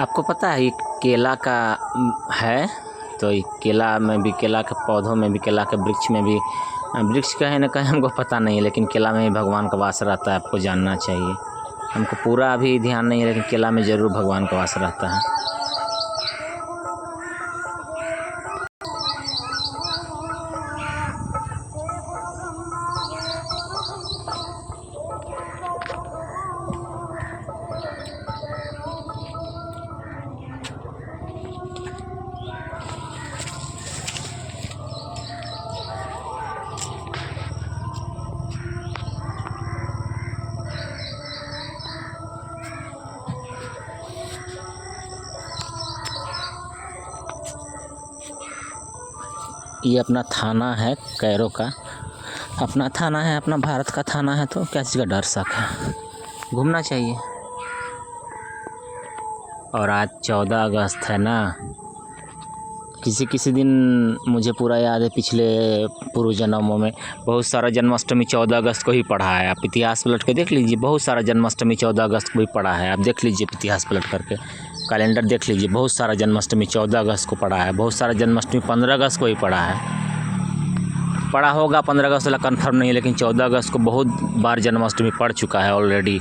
आपको पता है ये केला का है। तो ये केला में भी, केला के पौधों में भी, केला के वृक्ष में भी, वृक्ष कहीं ना कहीं हमको पता नहीं है, लेकिन केला में भी भगवान का वास रहता है। आपको जानना चाहिए। हमको पूरा अभी ध्यान नहीं है, लेकिन केला में ज़रूर भगवान का वास रहता है। ये अपना थाना है कैरो का, अपना थाना है, अपना भारत का थाना है, तो क्या चीज़ का डर शक है। घूमना चाहिए। और आज 14 अगस्त है ना। किसी दिन मुझे पूरा याद है, पिछले पूर्व जन्मों में बहुत सारा जन्माष्टमी 14 अगस्त को ही पढ़ा है। आप इतिहास पलट के देख लीजिए, बहुत सारा जन्माष्टमी 14 अगस्त को ही पढ़ा है। आप देख लीजिए इतिहास पलट करके, कैलेंडर देख लीजिए, बहुत सारा जन्माष्टमी 14 अगस्त को पढ़ा है। बहुत सारा जन्माष्टमी 15 अगस्त को ही पढ़ा है। पढ़ा होगा 15 अगस्त वाला कन्फर्म नहीं है, लेकिन 14 अगस्त को बहुत बार जन्माष्टमी पढ़ चुका है ऑलरेडी।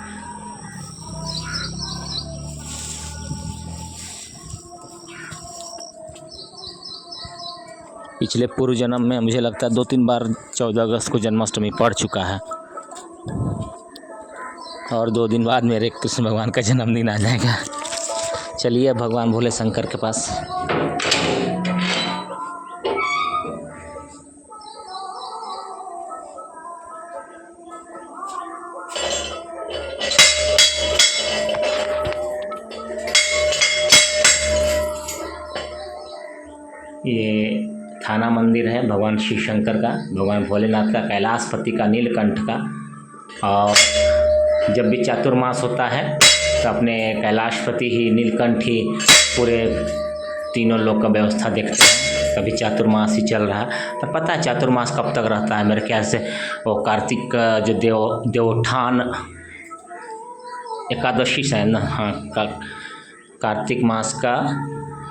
पिछले पूर्व जन्म में मुझे लगता है 2-3 बार 14 अगस्त को जन्माष्टमी पढ़ चुका है। और 2 दिन बाद मेरे कृष्ण भगवान का जन्मदिन आ जाएगा। चलिए भगवान भोले शंकर के पास। ये थाना मंदिर है भगवान शिव शंकर का, भगवान भोलेनाथ का, कैलाशपति का, नीलकंठ का। और जब भी चातुर्मास होता है तो अपने कैलाशपति ही, नीलकंठ ही पूरे तीनों लोग का व्यवस्था देखते हैं। कभी चातुर्मास ही चल रहा है तो पता है चातुर्मास कब तक रहता है। मेरे ख्याल से वो कार्तिक का जो देवोत्थान एकादशी शायद ना, हाँ कार्तिक मास का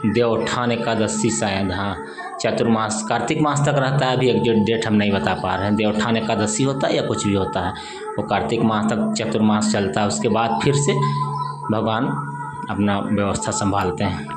देवोत्थान एकादशी शायद, हाँ चातुर्मास कार्तिक मास तक रहता है। अभी एग्जैक्ट डेट हम नहीं बता पा रहे हैं। देवोत्थान एकादशी होता है या कुछ भी होता है, वो कार्तिक मास तक चातुर्मास चलता है। उसके बाद फिर से भगवान अपना व्यवस्था संभालते हैं।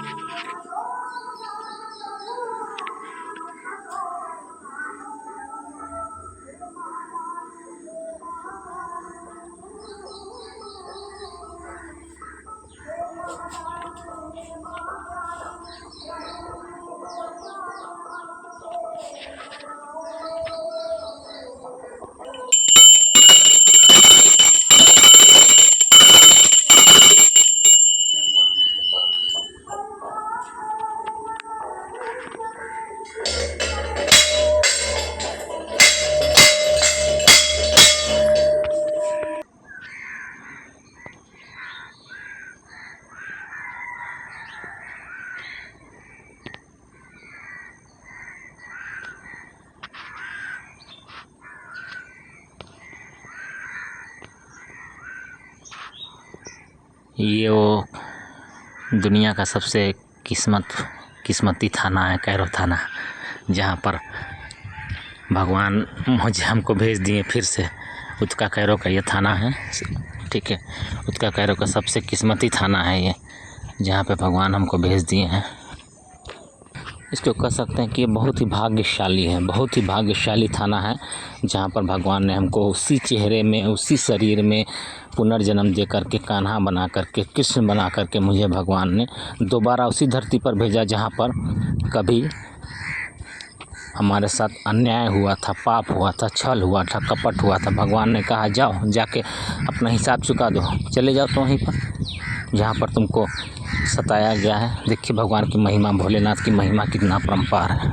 ये वो दुनिया का सबसे किस्मती थाना है, कैरो थाना, जहाँ पर भगवान हमको भेज दिए फिर से। उत्का कैरो का ये थाना है, ठीक है। उत्का कैरो का सबसे किस्मती थाना है ये, जहाँ पे भगवान हमको भेज दिए हैं। इसको कह सकते हैं कि ये बहुत ही भाग्यशाली है, बहुत ही भाग्यशाली थाना है, जहाँ पर भगवान ने हमको उसी चेहरे में, उसी शरीर में पुनर्जन्म दे करके, कान्हा बना करके, कृष्ण बना करके मुझे भगवान ने दोबारा उसी धरती पर भेजा जहाँ पर कभी हमारे साथ अन्याय हुआ था, पाप हुआ था, छल हुआ था, कपट हुआ था। भगवान ने कहा जाओ, जाके अपना हिसाब चुका दो, चले जाओ तो वहीं पर जहाँ पर तुमको सताया गया है। देखिए भगवान की महिमा, भोलेनाथ की महिमा कितना अपरंपार है।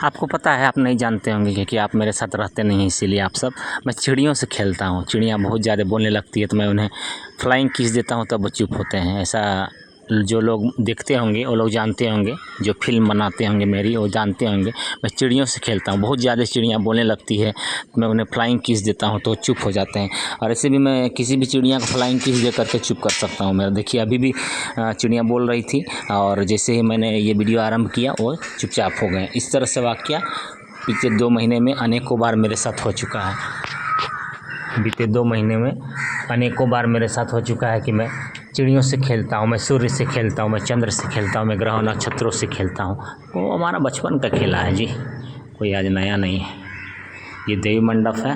आपको पता है, आप नहीं जानते होंगे क्योंकि आप मेरे साथ रहते नहीं हैं, इसीलिए आप सब। मैं चिड़ियों से खेलता हूँ। चिड़ियाँ बहुत ज़्यादा बोलने लगती है तो मैं उन्हें फ्लाइंग किस देता हूँ तब वो चुप होते हैं। ऐसा जो लोग देखते होंगे वो लोग जानते होंगे, जो फिल्म बनाते होंगे मेरी वो जानते होंगे, मैं चिड़ियों से खेलता हूँ। बहुत ज़्यादा चिड़िया बोलने लगती है, मैं उन्हें फ्लाइंग किस देता हूँ तो चुप हो जाते हैं। और ऐसे भी मैं किसी भी चिड़िया को फ्लाइंग किस दे करके चुप कर सकता हूँ। मेरा देखिए अभी भी चिड़िया बोल रही थी और जैसे ही मैंने ये वीडियो आरंभ किया वो चुपचाप हो गए। इस तरह से वाक़या पिछले 2 महीने में अनेकों बार मेरे साथ हो चुका है। बीते 2 महीने में अनेकों बार मेरे साथ हो चुका है कि मैं चिड़ियों से खेलता हूँ, मैं सूर्य से खेलता हूँ, मैं चंद्र से खेलता हूँ, मैं ग्रह नक्षत्रों से खेलता हूँ। वो हमारा बचपन का खेला है जी, कोई आज नया नहीं है। ये देवी मंडप है।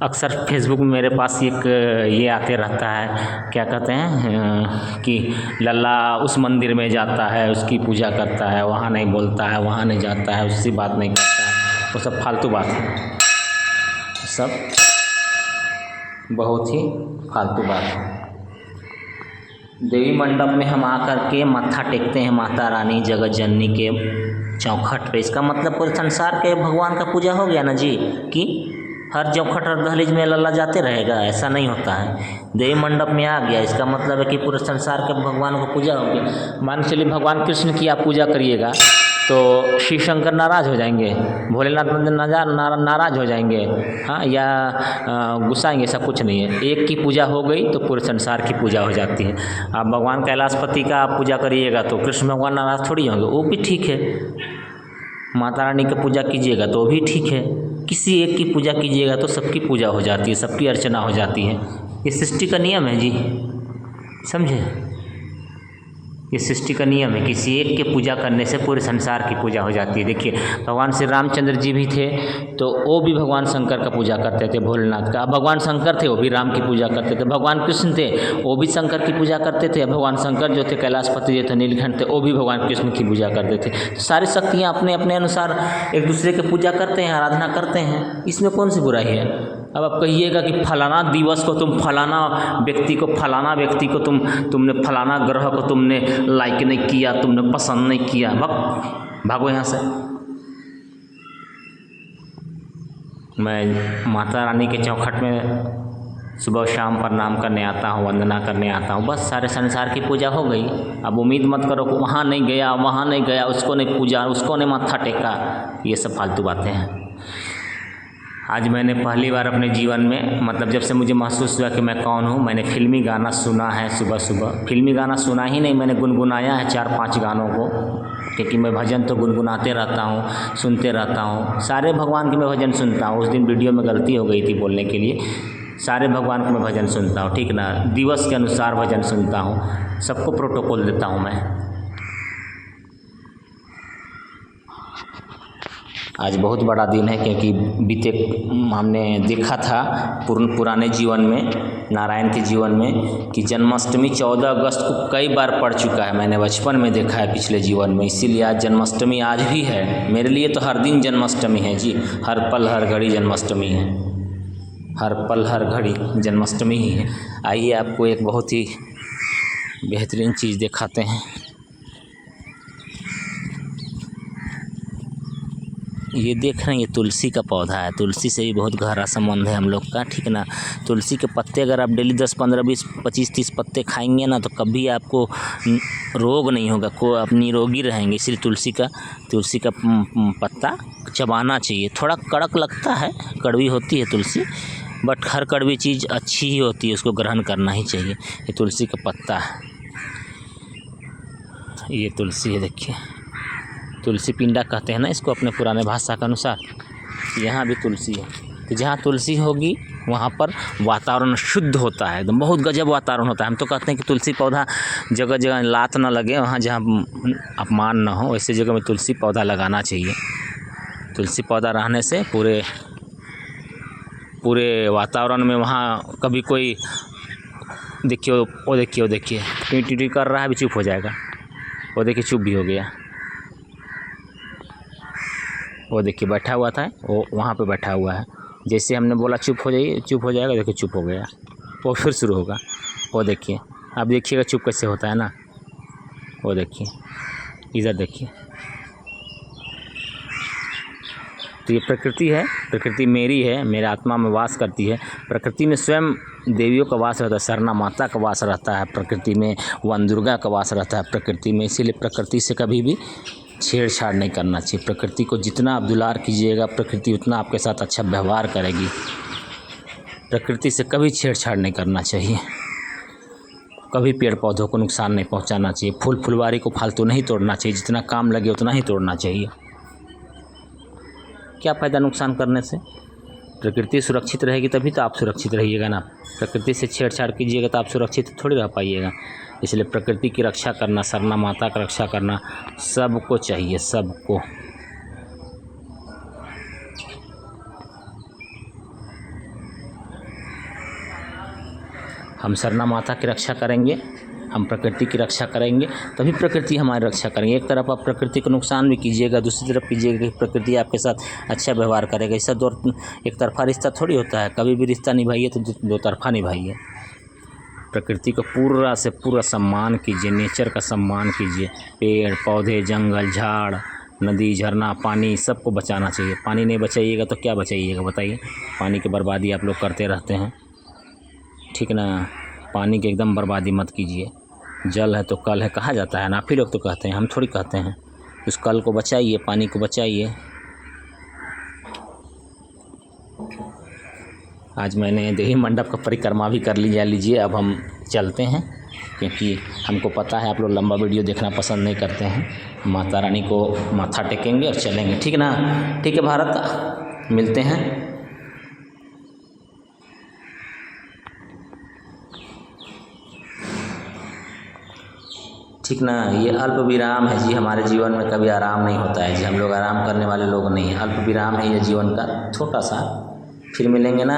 अक्सर फेसबुक में मेरे पास एक ये आते रहता है, क्या कहते हैं कि लल्ला उस मंदिर में जाता है, उसकी पूजा करता है, वहाँ नहीं बोलता है, वहाँ नहीं जाता है, उससे बात नहीं करता है। वो सब फालतू बात है, सब बहुत ही फालतू बात है। देवी मंडप में हम आकर के मत्था टेकते हैं माता रानी जगत जननी के चौखट पे। इसका मतलब पूरे संसार के भगवान का पूजा हो गया ना जी, कि हर चौखट हर दहलीज में लल्ला जाते रहेगा, ऐसा नहीं होता है। देवी मंडप में आ गया इसका मतलब है कि पूरे संसार के भगवान को पूजा हो गया। मान के चलिए भगवान कृष्ण की आप पूजा करिएगा तो शिव शंकर नाराज़ हो जाएंगे, भोलेनाथ नाराज़ हो जाएंगे, हाँ, या गुस्साएंगे, ऐसा कुछ नहीं है। एक की पूजा हो गई तो पूरे संसार की पूजा हो जाती है। आप भगवान कैलाशपति का आप पूजा करिएगा तो कृष्ण भगवान नाराज़ थोड़ी होंगे, वो भी ठीक है। माता रानी की पूजा कीजिएगा तो भी ठीक है। किसी एक की पूजा कीजिएगा तो सबकी पूजा हो जाती है, सबकी अर्चना हो जाती है। ये सृष्टि का नियम है जी, समझे? ये सृष्टि का नियम है, किसी एक के पूजा करने से पूरे संसार की पूजा हो जाती है। देखिए भगवान श्री रामचंद्र जी भी थे तो वो भी भगवान शंकर का पूजा करते थे, भोलेनाथ का। भगवान शंकर थे वो भी राम की पूजा करते थे। भगवान कृष्ण थे वो भी शंकर की पूजा करते थे। भगवान शंकर जो थे कैलाशपति जो थे नीलकंठ थे वो भी भगवान कृष्ण की पूजा करते थे। सारी शक्तियाँ अपने अपने अनुसार एक दूसरे की पूजा करते हैं, आराधना करते हैं, इसमें कौन सी बुराई है? अब आप कहिएगा कि फलाना दिवस को तुम फलाना व्यक्ति को तुमने फलाना ग्रह को तुमने लाइक नहीं किया, तुमने पसंद नहीं किया, भागो यहाँ से। मैं माता रानी के चौखट में सुबह शाम प्रणाम करने आता हूँ, वंदना करने आता हूँ, बस सारे संसार की पूजा हो गई। अब उम्मीद मत करो कि वहाँ नहीं गया, उसको नहीं पूजा, उसको नहीं मत्था टेका, ये सब फालतू बातें हैं। आज मैंने पहली बार अपने जीवन में, मतलब जब से मुझे महसूस हुआ कि मैं कौन हूँ, मैंने फिल्मी गाना सुना है सुबह सुबह। फिल्मी गाना सुना ही नहीं, मैंने गुनगुनाया है 4-5 गानों को, क्योंकि मैं भजन तो गुनगुनाते रहता हूँ, सुनते रहता हूँ। सारे भगवान के मैं भजन सुनता हूँ। उस दिन वीडियो में गलती हो गई थी बोलने के लिए, सारे भगवान को मैं भजन सुनता हूँ, ठीक ना, दिवस के अनुसार भजन सुनता हूँ, सबको प्रोटोकॉल देता हूँ मैं। आज बहुत बड़ा दिन है क्योंकि बीते हमने देखा था पुराने जीवन में, नारायण के जीवन में, कि जन्माष्टमी 14 अगस्त को कई बार पड़ चुका है। मैंने बचपन में देखा है पिछले जीवन में, इसीलिए आज जन्माष्टमी आज भी है। मेरे लिए तो हर दिन जन्माष्टमी है जी, हर पल हर घड़ी जन्माष्टमी है, हर पल हर घड़ी जन्माष्टमी ही है। आइए आपको एक बहुत ही बेहतरीन चीज़ दिखाते हैं। ये देख रहे हैं, ये तुलसी का पौधा है। तुलसी से भी बहुत गहरा संबंध है हम लोग का, ठीक ना। तुलसी के पत्ते अगर आप डेली 10, 15, 20, 25, 30 पत्ते खाएंगे ना तो कभी आपको रोग नहीं होगा, आप निरोगी रहेंगे। इसलिए तुलसी का पत्ता चबाना चाहिए। थोड़ा कड़क लगता है, कड़वी होती है तुलसी, बट हर कड़वी चीज़ अच्छी ही होती है, उसको ग्रहण करना ही चाहिए। ये तुलसी का पत्ता है, ये तुलसी है, देखिए तुलसी पिंडा कहते हैं ना इसको अपने पुराने भाषा के अनुसार। यहाँ भी तुलसी है, तो जहाँ तुलसी होगी वहाँ पर वातावरण शुद्ध होता है, एकदम बहुत गजब वातावरण होता है। हम तो कहते हैं कि तुलसी पौधा जगह जगह लात ना लगे, वहाँ जहाँ अपमान ना हो, ऐसी जगह में तुलसी पौधा लगाना चाहिए। तुलसी पौधा रहने से पूरे वातावरण में वहाँ कभी कोई देखिए टी कर रहा है, भी चुप हो जाएगा। वो देखिए चुप भी हो गया। वो देखिए बैठा हुआ था, वो वहाँ पे बैठा हुआ है। जैसे हमने बोला चुप हो जाएगा, देखिए चुप हो गया। वो फिर शुरू होगा। वो देखिए, आप देखिएगा चुप कैसे होता है ना। वो देखिए, इधर देखिए, तो ये प्रकृति है, प्रकृति मेरी है, मेरे आत्मा में वास करती है। प्रकृति में स्वयं देवियों का वास रहता है, सरना माता का वास रहता है प्रकृति में, वन दुर्गा का वास रहता है प्रकृति में। इसीलिए प्रकृति से कभी भी छेड़छाड़ नहीं करना चाहिए। प्रकृति को जितना आप दुलार कीजिएगा, प्रकृति उतना आपके साथ अच्छा व्यवहार करेगी। प्रकृति से कभी छेड़छाड़ नहीं करना चाहिए, कभी पेड़ पौधों को नुकसान नहीं पहुंचाना चाहिए, फूल फुलवारी को फालतू नहीं तोड़ना चाहिए, जितना काम लगे उतना ही तोड़ना चाहिए। क्या फ़ायदा नुकसान करने से? प्रकृति सुरक्षित रहेगी तभी तो आप सुरक्षित रहिएगा ना। प्रकृति से छेड़छाड़ कीजिएगा तो आप सुरक्षित थोड़ी रह पाइएगा। इसलिए प्रकृति की रक्षा करना, सरना माता का रक्षा करना सबको चाहिए, सबको। हम सरना माता की रक्षा करेंगे, हम प्रकृति की रक्षा करेंगे, तभी प्रकृति हमारी रक्षा करेंगे। एक तरफ आप प्रकृति को नुकसान भी कीजिएगा, दूसरी तरफ कीजिएगा कि प्रकृति आपके साथ अच्छा व्यवहार करेगा। ऐसा एक तरफा रिश्ता थोड़ी होता है। कभी भी रिश्ता निभाइए तो दो तरफा निभाइए। प्रकृति को पूरा से पूरा सम्मान कीजिए, नेचर का सम्मान कीजिए। पेड़ पौधे, जंगल झाड़, नदी झरना, पानी, सबको बचाना चाहिए। पानी नहीं बचाइएगा तो क्या बचाइएगा बताइए? पानी की बर्बादी आप लोग करते रहते हैं, ठीक ना। पानी की एकदम बर्बादी मत कीजिए। जल है तो कल है कहा जाता है ना, आप ही लोग तो कहते हैं, हम थोड़ी कहते हैं। उस कल को बचाइए, पानी को बचाइए। आज मैंने देवी मंडप का परिक्रमा भी कर लीजिए। अब हम चलते हैं, क्योंकि हमको पता है आप लोग लंबा वीडियो देखना पसंद नहीं करते हैं। माता रानी को माथा टेकेंगे और चलेंगे, ठीक ना। ठीक है भारत, मिलते हैं। ठीक ना। ये अल्प विराम है जी, हमारे जीवन में कभी आराम नहीं होता है जी। हम लोग आराम करने वाले लोग नहीं हैं। अल्प विराम है ये जीवन का छोटा सा। फिर मिलेंगे ना।